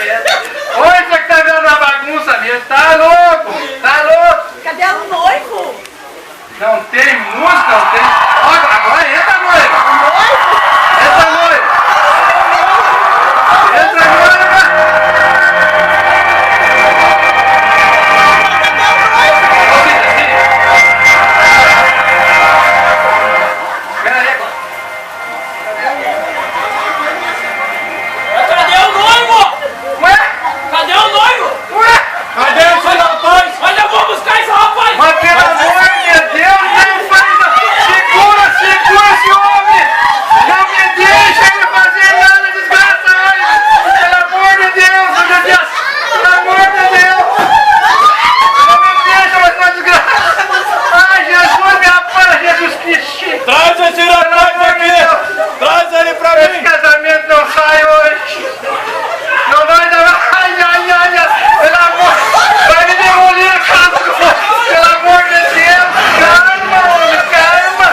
mesmo. Oi, você que tá vendo uma bagunça mesmo. Tá louco? Tá louco? Cadê o noivo? Não tem música, não tem. Ó, agora entra a noiva. Entra a noiva. Entra a noiva. Ô, Cida, Cida. Espera aí agora. Cadê o noivo? Ué? Cadê o noivo? Ué? Cadê esse rapaz? Olha, eu vou buscar esse rapaz! Mas pelo amor de Deus, não faz. Segura esse homem! Não me deixa ele fazer nada, desgraça! Ai, pelo amor de Deus, meu Deus! Pelo amor de Deus! Não me deixa mais uma desgraça! Ai, Jesus, me ampara, Jesus Cristo! Traz esse rapaz aqui! Traz ele pra Esse mim! casamento não sai hoje! Não vai dar! Ai, ai, ai! Pelo amor! Vai me demolir a casa! Pelo amor de Deus! Calma, homem! Calma!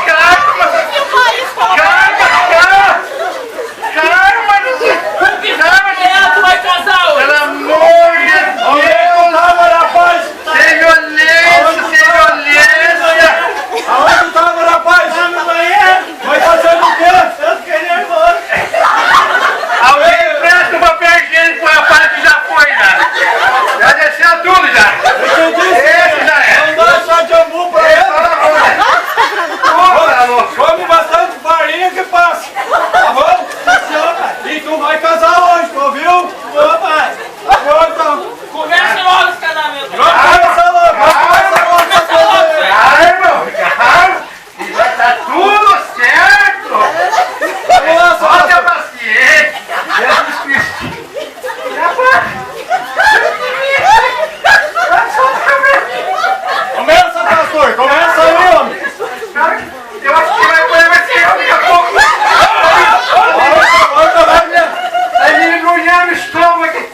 Calma! Tu vai casar hoje! Pelo amor de Deus! Tava, rapaz! Sem violência! Sem violência! Aonde tava, rapaz? Lá no banheiro! Vai fazendo o quê? Eu queria ir embora! Alguém empresta um papel higiênico para a parte que já foi, já! Já desceu tudo, já! Eu te disse! Esse já é! Não dá chá de ambu pra Esse ele! fala, louco! Come bastante farinha que passa! Tá bom? E tu vai casar hoje, tu ouviu? Vou, pai! Vou, então! Começa logo esse casamento! Começa logo! Começa logo essa coisa aí! Calma! E vai dar tudo certo! Vamos lá, Só ter pastor! paciência! Jesus Cristo! Começa, pastor! Começa aí, homem! Eu acho que vai ser eu daqui a pouco! Tá me engrunhando no estômago aqui!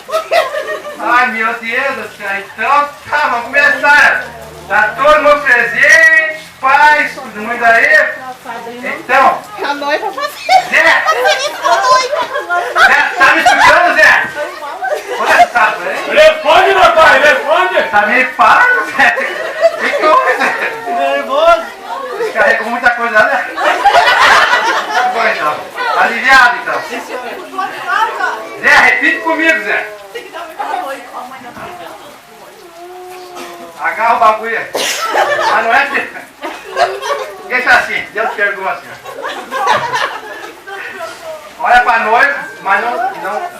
Ai, meu Deus do céu! Então, tá, vamos começar! Tá todo mundo presente, pais, todo mundo aí? Então, A noiva vai fazer. Zé! Feliz com a noiva. Zé, tá me escutando, Zé? Onde é que tá, velho? Responde, rapaz! Responde! Tá me parando, Zé? O que houve, Zé? Nervoso! Carregou muita coisa, né? Bom, então. Aliviado, então. Zé, repite comigo, Zé. Agarra o bagulho aí. Mas não é que... Deixa assim, Deus perdoa assim. Olha pra noiva, mas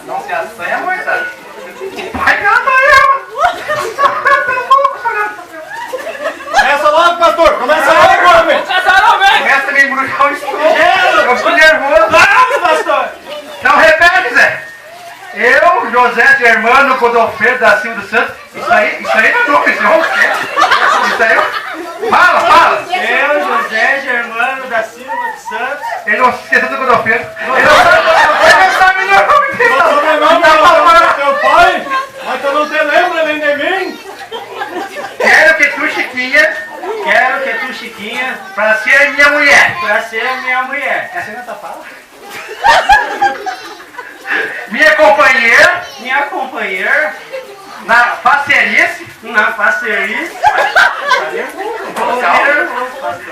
não se assanha, moçada. Vai cantar Começa logo, pastor! Começa logo, homem! Começa a me embruxar o estômago. Eu fui nervoso. Vamos, pastor! Não repete, Zé. Eu, José Germano Godofredo da Silva dos Santos. Isso aí não é nome, isso é um quê? Isso aí. Fala! Eu, José Germano da Silva dos Santos. Ele não se esqueceu do Godofredo. Ele não sabe meu nome dele. O sobrenome é teu pai, mas tu não te lembra nem de mim? Quero que tu, Chiquinha, pra ser minha mulher. Essa é a tua fala? Minha companheira. Na parcerice.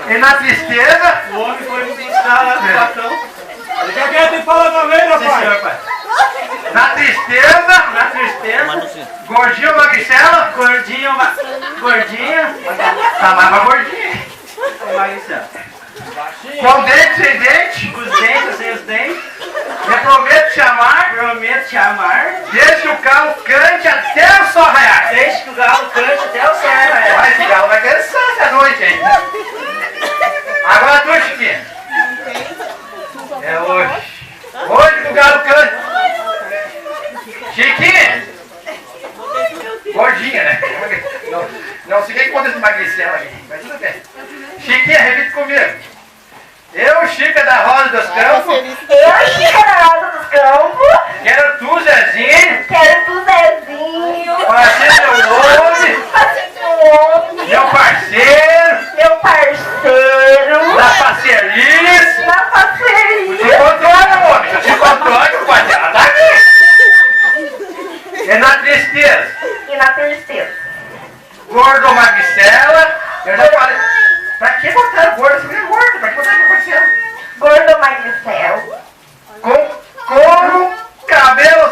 E na tristeza. O homem foi me buscar lá no patrão. Ele quer que te fala também, Sim, rapaz? senhor, pai. Na tristeza. Gordinho, magricela. Gordinha. Tá mais uma gordinha. Com dente, sem dente. Os dentes, sem os dentes. Me prometo te amar. Desde que o galo cante até o sol raiar. Mas esse galo vai cansar essa noite aí. Agora tu, Chiquinha. É hoje. Hoje que o galo canta. Chiquinha. Gordinha, né? Não sei o que acontece com magricela aí. Mas tudo bem. Chiquinha, repite comigo. Eu, Chica da Rosa dos Campos. Quero tu, Zezinho. Para ser meu homem. Meu parceiro. Da parceirice. Eu te controlo, homem. Eu te controlo, pai. Ela tá aqui. É na tristeza. e na tristeza. Gordo ou magricela. Eu já falei. Pra que botaram gordo? Você é gordo. Pra que botaram magricela? Gordo ou magricelo, Com couro, cabelo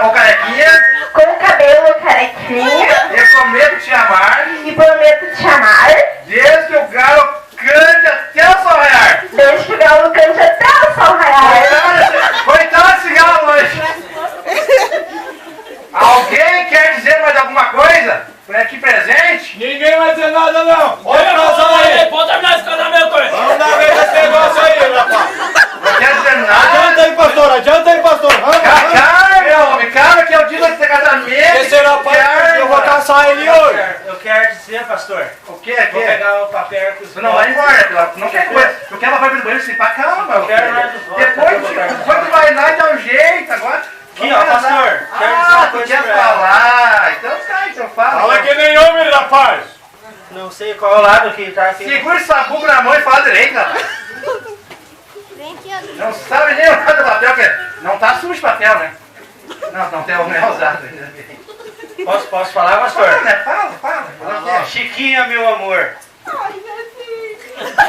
ou carequinha. com cabelo carequinha, Eu prometo te amar. e prometo te amar, Desde que o galo cante até o sol raiar. desde que o galo cante até o sol raiar. Coitado desse galo hoje. Alguém quer dizer mais alguma coisa? Por aqui presente? Ninguém vai dizer nada, não. Olha o casal aí. Pode terminar esse casamento aí. Vamos dar vez esse negócio aí, rapaz. Não quer dizer nada. Adianta aí, pastor. Adianta aí, pastor. Vamos, vamos. Calma, meu homem. Calma que é o dia desse casamento. Esse rapaz, eu vou caçar ele hoje. Eu quero dizer, pastor, O que? vou pegar o papel com os Tu não vai embora, Pilar. Não quer coisa. Tu quer lavar no banheiro sem pá? Calma, meu quero filho. mais dos votos, Depois tu vai lá e dá um jeito. Agora. Aqui, vamos ó, casar. pastor, quero dizer uma Tu coisa quer pra ela. falar. Então tá, então fala. Fala que nem homem, rapaz. Não sei qual é o lado que tá aqui. Segura esse sabugo na mão e fala direito, rapaz. Não sabe nem o lado do papel, que não tá sujo o papel, né? Não tem o meu usado ainda bem. Posso falar, Fala, pastor? né? Fala. Chiquinha, meu amor.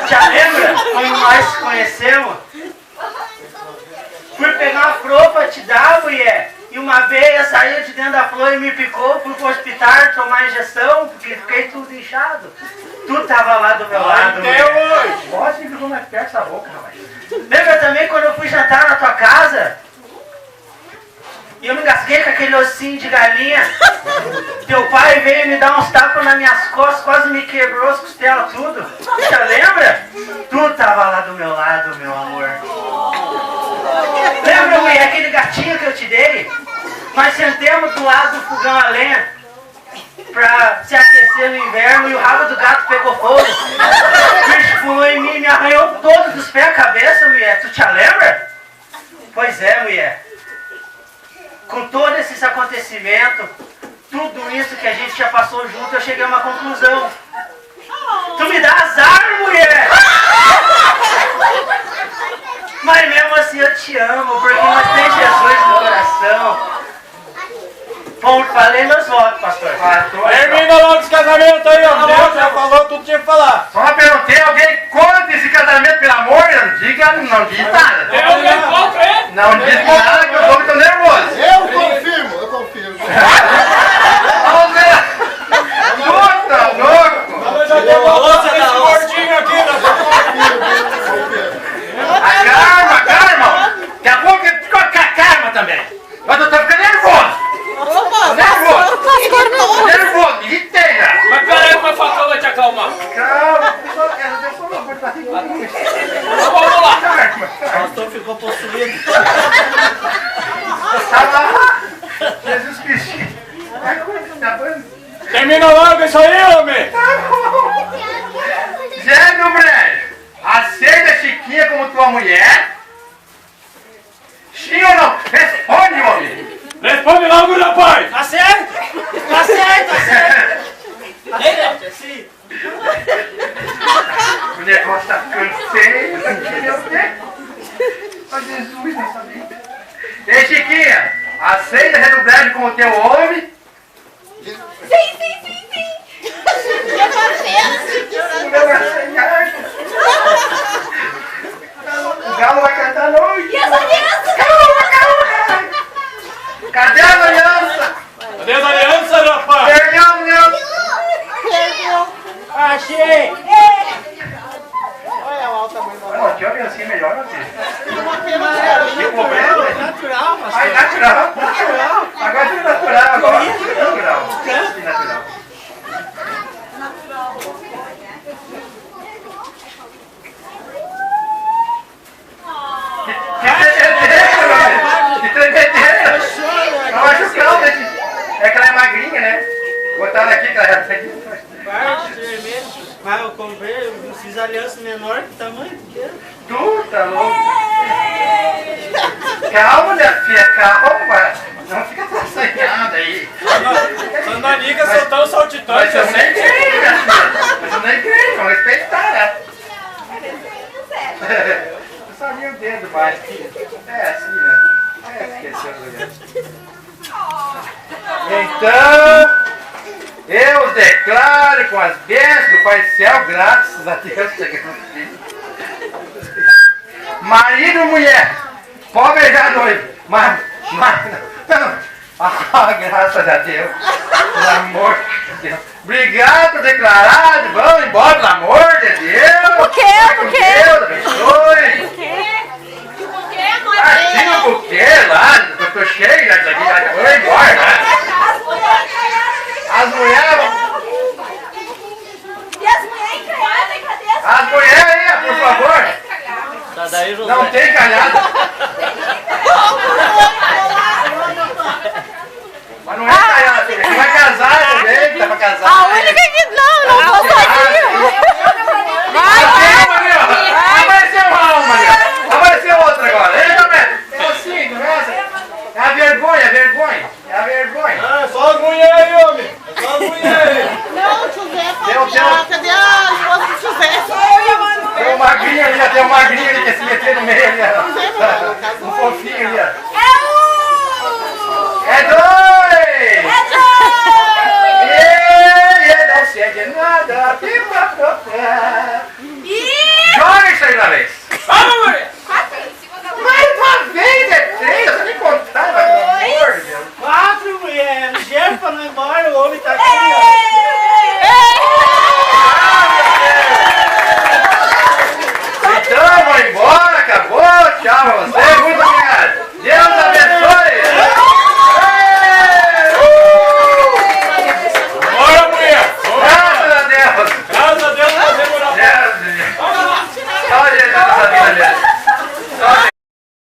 Já lembra quando nós se conhecemos? Fui pegar uma flor pra te dar, mulher. E uma veia saiu de dentro da flor e me picou. Fui pro hospital tomar injeção, porque fiquei tudo inchado. Tu tava lá do meu lado, Até mulher. hoje. Pode vir ficou mais perto dessa boca, rapaz. Lembra também quando eu fui jantar na tua casa? E eu me engasguei com aquele ossinho de galinha. Teu pai veio me dar uns tapas nas minhas costas, quase me quebrou as costelas tudo. Você lembra? Tu tava lá do meu lado, meu amor. Lembra, mulher, aquele gatinho que eu te dei? Nós sentemos do lado do fogão a lenha pra se aquecer no inverno e o rabo do gato pegou fogo. O bicho pulou em mim e me arranhou todos os pés a cabeça, mulher. Tu te lembra? Pois é, mulher. Com todos esses acontecimentos, tudo isso que a gente já passou junto, eu cheguei a uma conclusão. Tu me dá azar, mulher! Mas mesmo assim eu te amo, porque nós temos Jesus no coração. Bom, falei meus votos, pastor. Termina logo esse casamento aí, ó. Deus já falou tudo que tinha que falar. Só perguntei, alguém conta esse casamento, pelo amor? Não diga nada. Tem alguém contra ele? Não diz nada que eu tô muito nervoso. Eu confirmo. Vamos ver. Puta, louco. Nós já temos esse gordinho aqui, nós Calma. Daqui a pouco ele ficou com a calma também. Mas eu tô ficando nervoso. Tô nervoso, me irritei já. Mas peraí que o facão vai te acalmar. Calma. Então vamos lá. Calma. O pastor ficou possuído. Jesus Cristo. Vai acabando. Termina logo isso aí, homem. Zé, meu brejo, aceita a Chiquinha como tua mulher? Sim ou não? Responde, homem. Responde logo, rapaz. Tá certo? Tá certo, tá certo. Tá certo, sim. O negócio tá ficando feio aqui, meu Deus. Ó Jesus nessa vida. Ei, Chiquinha, aceita a Zé do brejo como teu homem? Sim. Eu fazendo. O galo vai cantar noite. E as alianças? Calma. Cadê a aliança? Cadê as alianças, rapaz? Perdeu a aliança. Achei. Olha o alto tamanho da Não, aqui a aliancinha é melhor, não tem. Que problema, né? Natural, pastor. Ai, natural. Agora é tudo natural. Agora é tudo natural. Sim, natural. Que tremedeira! Não machucão, né? É que ela é magrinha, né? Botaram aqui que ela já tem. Parte vermelho. Mas eu comprei, eu fiz aliança menor que tamanho pequeno. Tu tá louco? Calma, minha filha, calma. Não fica assanhada aí. Sandanica soltando Mas saltitante eu assim. nem creio, minha filha. Mas eu nem creio, vamos respeitar, né? Eu sabia o dedo mais. É assim, né? É, esqueceu o lugar. Então, eu declaro com as bênçãos do Pai do Céu, graças a Deus, chegamos aqui. Marido e mulher, pode beijar a noiva, mas não. Ah, graças a Deus, pelo amor de Deus. Obrigado por declarar, vamos embora, pelo amor de Deus. O quê? Com Deus abençoe. Tinha um buquê lá, eu tô cheio daqui, já vou embora. Né? As mulheres. E as mulheres encalhadas, cadê as As mulheres aí, por favor. Tá daí, José. Não tem calhada. mulheres?